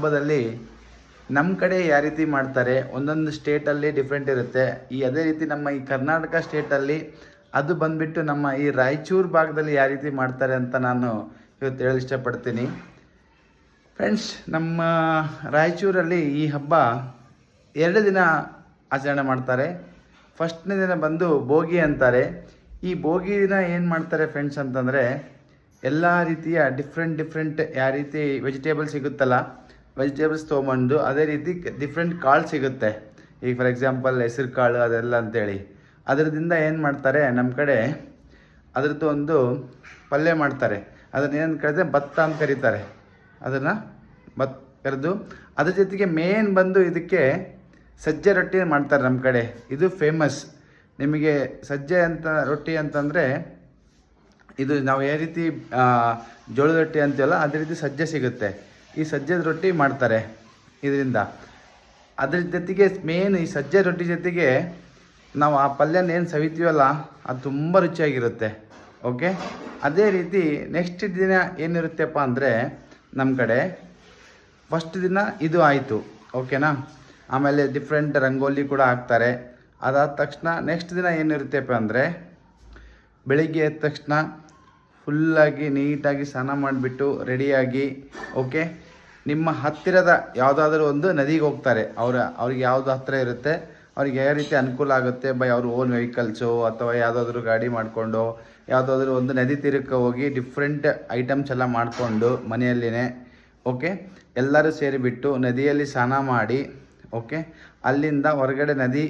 ಹಬ್ಬದಲ್ಲಿ ನಮ್ಮ ಕಡೆ ಯಾವ ರೀತಿ ಮಾಡ್ತಾರೆ, ಒಂದೊಂದು ಸ್ಟೇಟಲ್ಲಿ ಡಿಫ್ರೆಂಟ್ ಇರುತ್ತೆ. ಅದೇ ರೀತಿ ನಮ್ಮ ಈ ಕರ್ನಾಟಕ ಸ್ಟೇಟಲ್ಲಿ ಅದು ಬಂದುಬಿಟ್ಟು ನಮ್ಮ ಈ ರಾಯಚೂರು ಭಾಗದಲ್ಲಿ ಯಾವ ರೀತಿ ಮಾಡ್ತಾರೆ ಅಂತ ನಾನು ಇವತ್ತು ಹೇಳಲು ಇಷ್ಟಪಡ್ತೀನಿ. ಫ್ರೆಂಡ್ಸ್, ನಮ್ಮ ರಾಯಚೂರಲ್ಲಿ ಈ ಹಬ್ಬ 2 ದಿನ ಆಚರಣೆ ಮಾಡ್ತಾರೆ. ಫಸ್ಟ್ನೇ ದಿನ ಬಂದು ಭೋಗಿ ಅಂತಾರೆ. ಈ ಭೋಗಿ ದಿನ ಏನು ಮಾಡ್ತಾರೆ ಫ್ರೆಂಡ್ಸ್ ಅಂತಂದರೆ, ಎಲ್ಲ ರೀತಿಯ ಡಿಫ್ರೆಂಟ್ ಯಾವ ರೀತಿ ವೆಜಿಟೇಬಲ್ ಸಿಗುತ್ತಲ್ಲ, ವೆಜಿಟೇಬಲ್ಸ್ ತೊಗೊಂಬಂದು ಅದೇ ರೀತಿ ಡಿಫ್ರೆಂಟ್ ಕಾಳು ಸಿಗುತ್ತೆ. ಈಗ ಫಾರ್ ಎಕ್ಸಾಂಪಲ್ ಹೆಸರು ಕಾಳು ಅದೆಲ್ಲ ಅಂತೇಳಿ ಅದರದಿಂದ ಏನು ಮಾಡ್ತಾರೆ, ನಮ್ಮ ಕಡೆ ಅದರದ್ದು ಒಂದು ಪಲ್ಯ ಮಾಡ್ತಾರೆ. ಅದನ್ನು ಏನು ಕರೆದ್ರೆ ಭತ್ತ ಅಂತ ಕರೀತಾರೆ. ಅದನ್ನು ಭತ್ತ ಕರೆದು ಅದ್ರ ಜೊತೆಗೆ ಮೇನ್ ಬಂದು ಇದಕ್ಕೆ ಸಜ್ಜೆ ರೊಟ್ಟಿ ಮಾಡ್ತಾರೆ ನಮ್ಮ ಕಡೆ. ಇದು ಫೇಮಸ್. ನಿಮಗೆ ಸಜ್ಜೆ ಅಂತ ರೊಟ್ಟಿ ಅಂತಂದರೆ ಇದು ನಾವು ಯಾವ ರೀತಿ ಜೋಳದ ರೊಟ್ಟಿ ಅಂತೀವಲ್ಲ ಅದೇ ರೀತಿ ಸಜ್ಜೆ ಸಿಗುತ್ತೆ. ಈ ಸಜ್ಜದ ರೊಟ್ಟಿ ಮಾಡ್ತಾರೆ ಇದರಿಂದ. ಅದ್ರ ಜೊತೆಗೆ ಮೇನ್ ಈ ಸಜ್ಜೆ ರೊಟ್ಟಿ ಜೊತೆಗೆ ನಾವು ಆ ಪಲ್ಯನ ಏನು ಸವಿತೀವಲ್ಲ ಅದು ತುಂಬ ರುಚಿಯಾಗಿರುತ್ತೆ. ಓಕೆ, ಅದೇ ರೀತಿ ನೆಕ್ಸ್ಟ್ ದಿನ ಏನಿರುತ್ತೆಪ್ಪ ಅಂದರೆ, ನಮ್ಮ ಕಡೆ ಫಸ್ಟ್ ದಿನ ಇದು ಆಯಿತು, ಓಕೆನಾ. ಆಮೇಲೆ ಡಿಫ್ರೆಂಟ್ ರಂಗೋಲಿ ಕೂಡ ಹಾಕ್ತಾರೆ. ಅದಾದ ತಕ್ಷಣ ನೆಕ್ಸ್ಟ್ ದಿನ ಏನಿರುತ್ತೆಪ್ಪ ಅಂದರೆ, ಬೆಳಿಗ್ಗೆ ಎದ್ದ ತಕ್ಷಣ ಫುಲ್ಲಾಗಿ ನೀಟಾಗಿ ಸ್ನಾನ ಮಾಡಿಬಿಟ್ಟು ರೆಡಿಯಾಗಿ, ಓಕೆ, ನಿಮ್ಮ ಹತ್ತಿರದ ಯಾವುದಾದ್ರೂ ಒಂದು ನದಿಗೆ ಹೋಗ್ತಾರೆ. ಅವ್ರಿಗೆ ಯಾವುದು ಹತ್ತಿರ ಇರುತ್ತೆ, ಅವ್ರಿಗೆ ಯಾವ ರೀತಿ ಅನುಕೂಲ ಆಗುತ್ತೆ, ಬೈ ಅವ್ರ ಓನ್ ವೆಹಿಕಲ್ಸು ಅಥವಾ ಯಾವುದಾದ್ರೂ ಗಾಡಿ ಮಾಡಿಕೊಂಡು ಯಾವುದಾದ್ರೂ ಒಂದು ನದಿ ತೀರಕ್ಕೆ ಹೋಗಿ ಡಿಫ್ರೆಂಟ್ ಐಟಮ್ಸ್ ಎಲ್ಲ ಮಾಡಿಕೊಂಡು ಮನೆಯಲ್ಲಿನೇ, ಓಕೆ, ಎಲ್ಲರೂ ಸೇರಿಬಿಟ್ಟು ನದಿಯಲ್ಲಿ ಸ್ನಾನ ಮಾಡಿ, ಓಕೆ, ಅಲ್ಲಿಂದ ಹೊರಗಡೆ ನದಿ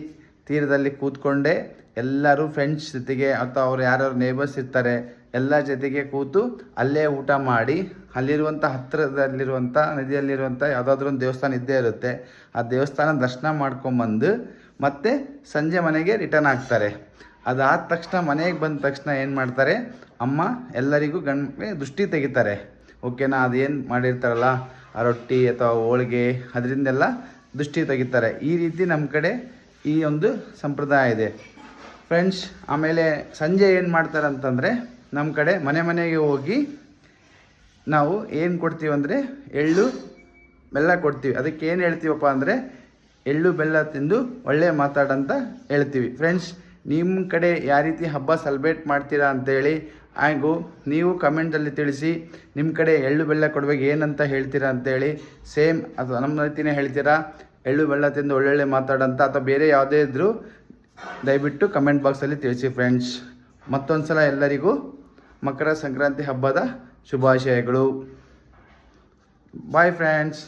ತೀರದಲ್ಲಿ ಕೂತ್ಕೊಂಡೇ ಎಲ್ಲರೂ ಫ್ರೆಂಡ್ಸ್ ಜೊತೆಗೆ ಅಥವಾ ಅವ್ರು ಯಾರ್ಯಾರು ನೇಬರ್ಸ್ ಇರ್ತಾರೆ ಎಲ್ಲ ಜೊತೆಗೆ ಕೂತು ಅಲ್ಲೇ ಊಟ ಮಾಡಿ, ಅಲ್ಲಿರುವಂಥ ಹತ್ತಿರದಲ್ಲಿರುವಂಥ ನದಿಯಲ್ಲಿರುವಂಥ ಯಾವುದಾದ್ರೂ ಒಂದು ದೇವಸ್ಥಾನ ಇದ್ದೇ ಇರುತ್ತೆ. ಆ ದೇವಸ್ಥಾನ ದರ್ಶನ ಮಾಡ್ಕೊಂಬಂದು ಮತ್ತೆ ಸಂಜೆ ಮನೆಗೆ ರಿಟರ್ನ್ ಆಗ್ತಾರೆ. ಅದಾದ ತಕ್ಷಣ ಮನೆಗೆ ಬಂದ ತಕ್ಷಣ ಏನು ಮಾಡ್ತಾರೆ, ಅಮ್ಮ ಎಲ್ಲರಿಗೂ ದೃಷ್ಟಿ ತೆಗಿತಾರೆ. ಓಕೆನಾ. ಅದೇನು ಮಾಡಿರ್ತಾರಲ್ಲ ಆ ರೊಟ್ಟಿ ಅಥವಾ ಹೋಳಿಗೆ ಅದರಿಂದೆಲ್ಲ ದೃಷ್ಟಿ ತೆಗಿತಾರೆ. ಈ ರೀತಿ ನಮ್ಮ ಕಡೆ ಈ ಒಂದು ಸಂಪ್ರದಾಯ ಇದೆ ಫ್ರೆಂಡ್ಸ್. ಆಮೇಲೆ ಸಂಜೆ ಏನು ಮಾಡ್ತಾರೆ ಅಂತಂದರೆ, ನಮ್ಮ ಕಡೆ ಮನೆಗೆ ಹೋಗಿ ನಾವು ಏನು ಕೊಡ್ತೀವಿ ಅಂದರೆ ಎಳ್ಳು ಬೆಲ್ಲ ಕೊಡ್ತೀವಿ. ಅದಕ್ಕೆ ಏನು ಹೇಳ್ತೀವಪ್ಪ ಅಂದರೆ, ಎಳ್ಳು ಬೆಲ್ಲ ತಿಂದು ಒಳ್ಳೆ ಮಾತಾಡಂತ ಹೇಳ್ತೀವಿ. ಫ್ರೆಂಡ್ಸ್, ನಿಮ್ಮ ಕಡೆ ಯಾವ ರೀತಿ ಹಬ್ಬ ಸೆಲೆಬ್ರೇಟ್ ಮಾಡ್ತೀರಾ ಅಂತೇಳಿ ಹಾಗೂ ನೀವು ಕಮೆಂಟಲ್ಲಿ ತಿಳಿಸಿ. ನಿಮ್ಮ ಕಡೆ ಎಳ್ಳು ಬೆಲ್ಲ ಕೊಡುವಾಗ ಏನಂತ ಹೇಳ್ತೀರಾ ಅಂತೇಳಿ. ಸೇಮ್ ಅಥವಾ ನಮ್ಮ ರೀತಿಯೇ ಹೇಳ್ತೀರಾ, ಎಳ್ಳು ಬೆಲ್ಲ ತಿಂದು ಒಳ್ಳೊಳ್ಳೆ ಮಾತಾಡಂತ, ಅಥವಾ ಬೇರೆ ಯಾವುದೇ ಇದ್ದರೂ ದಯವಿಟ್ಟು ಕಮೆಂಟ್ ಬಾಕ್ಸಲ್ಲಿ ತಿಳಿಸಿ ಫ್ರೆಂಡ್ಸ್. ಮತ್ತೊಂದು ಸಲ ಎಲ್ಲರಿಗೂ ಮಕರ ಸಂಕ್ರಾಂತಿ ಹಬ್ಬದ ಶುಭಾಶಯಗಳು. Bye friends.